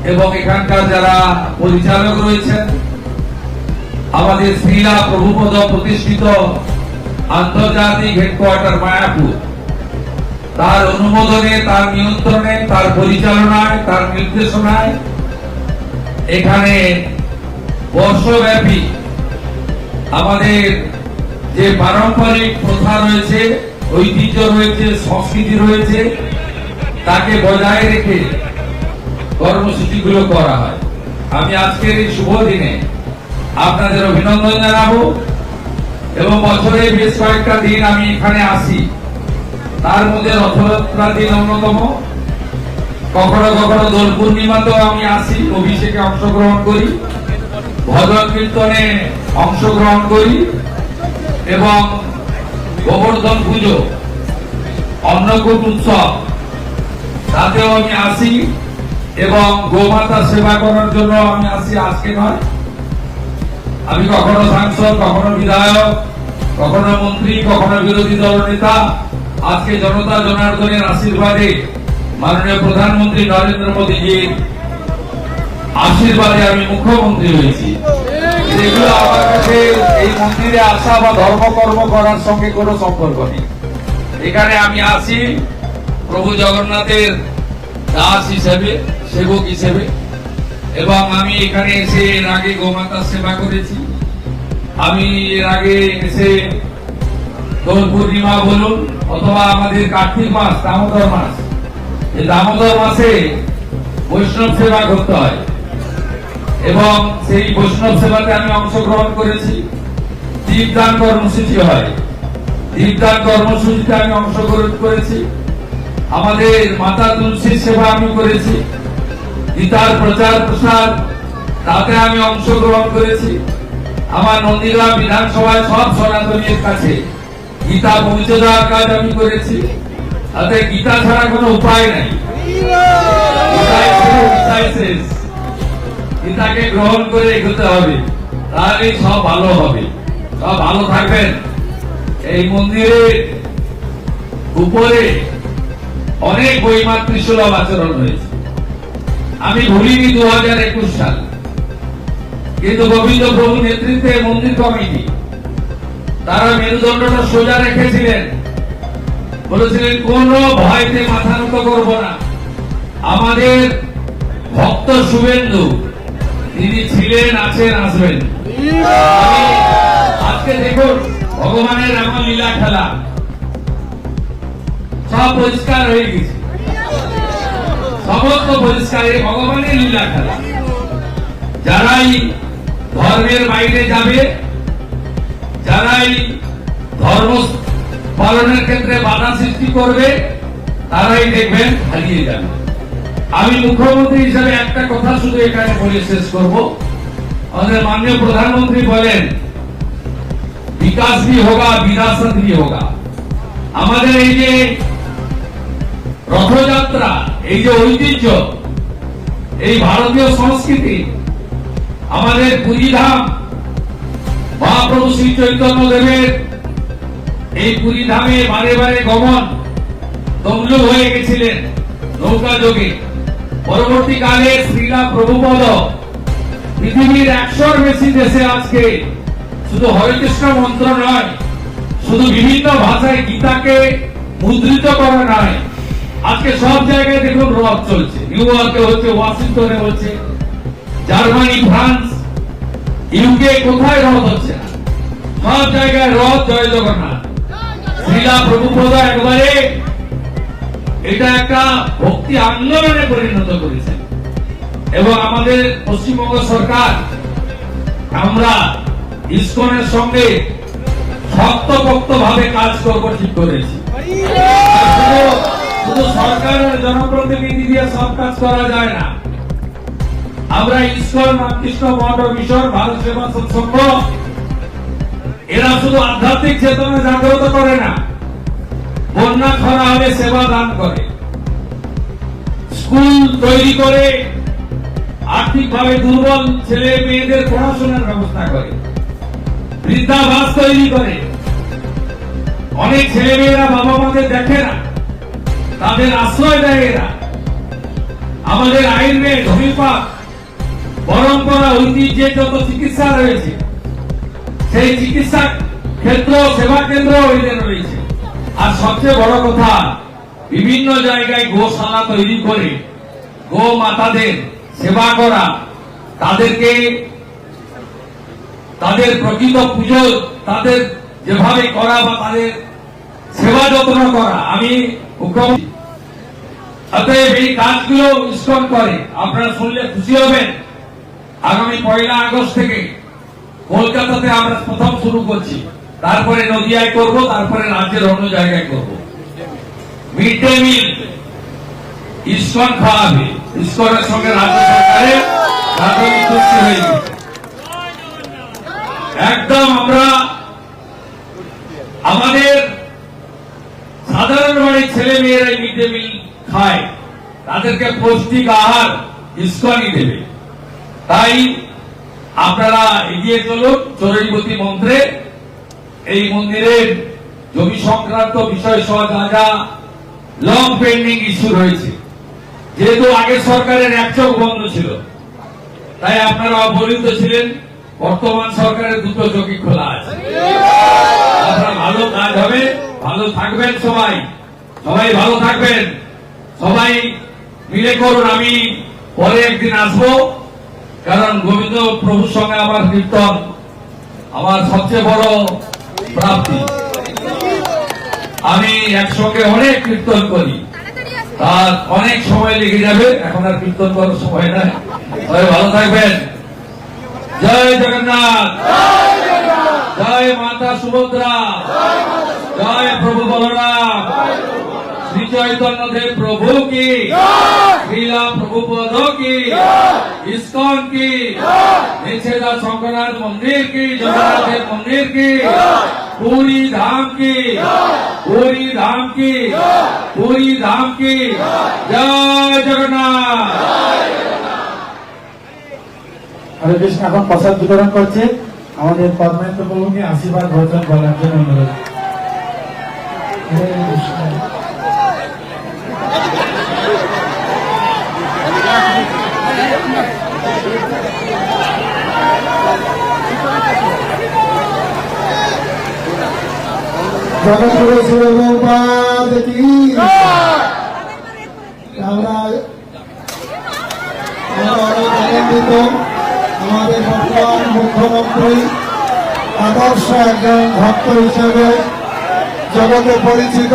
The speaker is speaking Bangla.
এবং এখানকার যারা পরিচালক রয়েছেন, আমাদের শ্রীলা প্রভুপদ প্রতিষ্ঠিত আন্তর্জাতিক হেডকোয়ার্টার মায়াপুর, তার অনুমোদনে, তার নিয়ন্ত্রণে, তার পরিচালনায়, তার নির্দেশনায় এখানে বর্ষব্যাপী আমাদের যে পারম্পরিক প্রথা রয়েছে, ঐতিহ্য রয়েছে, সংস্কৃতি রয়েছে, তাকে বজায় রেখে কর্মসূচিগুলো করা হয়। আমি আজকের এই শুভ দিনে আপনাদের অভিনন্দন জানাবো এবং বছরে বেশ কয়েকটা দিন আমি এখানে আসি, তার মধ্যে রথযাত্রা দিন অন্যতম। কখনো কখনো দোল পূর্ণিমাতেও আমি আসি, অভিষেকে অংশগ্রহণ করি, ভজন কীর্তনে অংশগ্রহণ করি এবং গোবর্ধন পুজো, অন্নকূট উৎসব, তাতেও আমি আসি এবং গোমাতা সেবা করার জন্য আমি আসি। আজকে নয়, আমি কখনো সাংসদ, কখনো বিধায়ক, কখনো মন্ত্রী, কখনো বিরোধী দল নেতা। আজকে জনতা জনার্দনের আশীর্বাদে, মাননীয় প্রধানমন্ত্রী নরেন্দ্র মোদীজির আশীর্বাদে আমি মুখ্যমন্ত্রী হয়েছি। যেগুলো আমার কাছে এই মন্দিরে আসা বা ধর্মকর্ম করার সঙ্গে কোনো সম্পর্ক নেই। এখানে আমি আসি প্রভু জগন্নাথের দাস হিসেবে, সেবক হিসেবে, এবং আমি এখানে এসে এর আগে গোমাতার সেবা করেছি। আমি এর আগে এসে দোল পূর্ণিমা বলুন অথবা আমাদের কার্তিক মাস, দামোদর মাস, এই দামোদর মাসে বৈষ্ণব সেবা করতে হয় এবং সেই বৈষ্ণব সেবাতে আমি অংশগ্রহণ করেছি। দীপদান কর্মসূচি হয়, দীপদান কর্মসূচিতে আমি অংশগ্রহণ করেছি। আমাদের মাতা তুলসীর সেবা আমি করেছি, গীতার প্রচার প্রসার, তাতে আমি অংশগ্রহণ করেছি। আমার নন্দীগ্রাম বিধানসভায় সব সনাতনীর কাছে গীতা পৌঁছে দেওয়ার কাজ আমি করেছি। তাতে গীতা ছাড়া কোনো উপায় নাই, গীতাকে গ্রহণ করে এগোতে হবে, তাহলে সব ভালো হবে। সব ভালো থাকবেন। এই মন্দিরের উপরে অনেক বৈমাতৃসুলভ আচরণ হয়েছে, আমি ভুলিনি 2021 সাল, কিন্তু গোবিন্দ প্রভু নেতৃত্বে মন্দির কমিটি তারা মেরুদণ্ডটা সোজা রেখেছিলেন, বলেছিলেন কোন ভয়তে মাথা নত করব না। আমাদের ভক্ত শুভেন্দু তিনি ছিলেন, আছেন, আসবেন। আজকে দেখুন ভগবানের এমন লীলা খেলা, সব পরিষ্কার হয়ে গেছে, সমস্ত পরিষ্কার, ভগবানের লীলা খেলা। যারাই ধর্মের বাইরে যাবে, যারাই ধর্ম পালনের ক্ষেত্রে বাধা সৃষ্টি করবে, তারাই দেখবেন হারিয়ে যাবে। আমি মুখ্যমন্ত্রী হিসেবে একটা কথা শুধু এখানে বলে শেষ করব। আমাদের মাননীয় প্রধানমন্ত্রী বলেন বিকাশ भी होगा, বিরাসত भी होगा। আমাদের এই যে রথযাত্রা, এই যে ঐতিহ্য, এই ভারতীয় সংস্কৃতি, আমাদের পুরীধাম মহাপ্রভু শ্রী চৈতন্য দেবের এই পুরীধামে বারে বারে গমন, তমলু হয়ে গেছিলেন নৌকা যোগে। পরবর্তীকালে শ্রীলা প্রভুপদ পৃথিবীর 100-র বেশি দেশে আজকে শুধু হরে কৃষ্ণ মন্ত্র নয়, শুধু বিভিন্ন ভাষায় গীতাকে মুদ্রিত করা নয়, আজকে সব জায়গায় দেখুন রথ চলছে। নিউ ইয়র্কে হচ্ছে, ওয়াশিংটনে হচ্ছে, জার্মানি, ফ্রান্স, ইউকে, কোথায় রথ হচ্ছে না, সব জায়গায় রথ। জয় জগন্নাথ। শ্রীলা প্রভুপদ একবারে এটা একটা ভক্তি আন্দোলনে পরিণত করেছে এবং আমাদের পশ্চিমবঙ্গ সরকার, আমরা ইসকনের সঙ্গে শক্তপোক্ত ভাবে কাজ করবো ঠিক করেছি। শুধু সরকারের জনপ্রতিনিধি দিয়ে সব কাজ করা যায় না। আমরা ইসকন, রামকৃষ্ণ মঠ মিশন, ভারত সেবা সৎসঙ্গ, এরা শুধু আধ্যাত্মিক চেতনা জাগ্রত করে না, বন্যা খরা হলে সেবা দান করে, স্কুল তৈরি করে, আর্থিকভাবে দুর্বল ছেলে মেয়েদের পড়াশোনার ব্যবস্থা করে, বৃদ্ধাবাস তৈরি করে। অনেক ছেলে মেয়েরা বাবা মাদের দেখে না, তাদের আশ্রয় দেয় এরা। আমাদের আয়ুর্বেদ, হোমিওপ্যাথ, পরম্পরা, ঐতিহ্যে যত চিকিৎসা রয়েছে সেই চিকিৎসা ক্ষেত্র, সেবা কেন্দ্র ওইদের রয়েছে। আর সবচেয়ে বড় কথা, বিভিন্ন জায়গায় গোশালা তৈরি করে গো মাতাদের সেবা করা, তাদেরকে তাদের প্রকৃত পুজো তাদের যেভাবে করা বা তাদের সেবা যত্ন করা, আমি মুখ্যমন্ত্রী অতএব এই কাজগুলো ইস্কন করে। আপনারা শুনলে খুশি হবেন, আগামী 1 আগস্ট থেকে কলকাতাতে আমরা প্রথম শুরু করছি, তারপরে নদিয়ায় করব, তারপরে রাজ্যের অন্য জায়গায় করব। মিড ডে মিল ইস্কন খাওয়াবে, ইস্কনের সঙ্গে রাজ্য সরকারের প্রাথমিক চুক্তি হয়ে গেছে। একদম আমরা আমাদের সাধারণ বাড়ির ছেলে মেয়েরা মিড ডে মিল খায়, তাদেরকে পৌষ্টিক আহার ইস্কনই দেবে। তাই আপনারা এগিয়ে চলুন চরৈবতী মন্ত্রে। এই মন্দিরের জমি সংক্রান্ত বিষয় সহ যা যা লং পেন্ডিং ইস্যু রয়েছে, যেহেতু আগের সরকারের এক চোখ বন্ধ ছিল, তাই আপনারা অবহিত ছিলেন। বর্তমান সরকারের 2 চোখই খোলা আছে। আপনারা ভালো কাজ হবে, ভালো থাকবেন, সবাই সবাই ভালো থাকবেন, সবাই মিলে করুন। আমি পরে একদিন আসবো, কারণ গোবিন্দ প্রভুর সঙ্গে আমার কীর্তন আমার সবচেয়ে বড় প্রাপ্তি। আমি একসঙ্গে অনেক কীর্তন করি, তার অনেক সময় লেগে যাবে, এখন আর কীর্তন করার সময় নাই। সবাই ভালো থাকবেন। জয় জগন্নাথ, জয় মাতা সুভদ্রা, জয় প্রভু বলরাম, শ্রী চৈতন্য দেব প্রভু কি, শ্রীলা প্রভুপদ কি, ইস্কন কি, নিষেধা শঙ্করনাথ মন্দির কি, জগন্নাথের মন্দির কি, পুরী ধাম কি, পুরী ধাম কি, পুরী ধাম কি। জয় জগন্নাথ। হরে কৃষ্ণ। এখন প্রসাদ বিতরণ করছে, আমাদের পরমেন্দ্র প্রভুকে আশীর্বাদ বচন বলার জন্য অনুরোধ। হরে কৃষ্ণ। জগৎগুরু শিব ভগবান কি আমরা অনেক আনন্দিত। আমাদের বর্তমান মুখ্যমন্ত্রী আদর্শ একজন ভক্ত হিসেবে জগতে পরিচিত।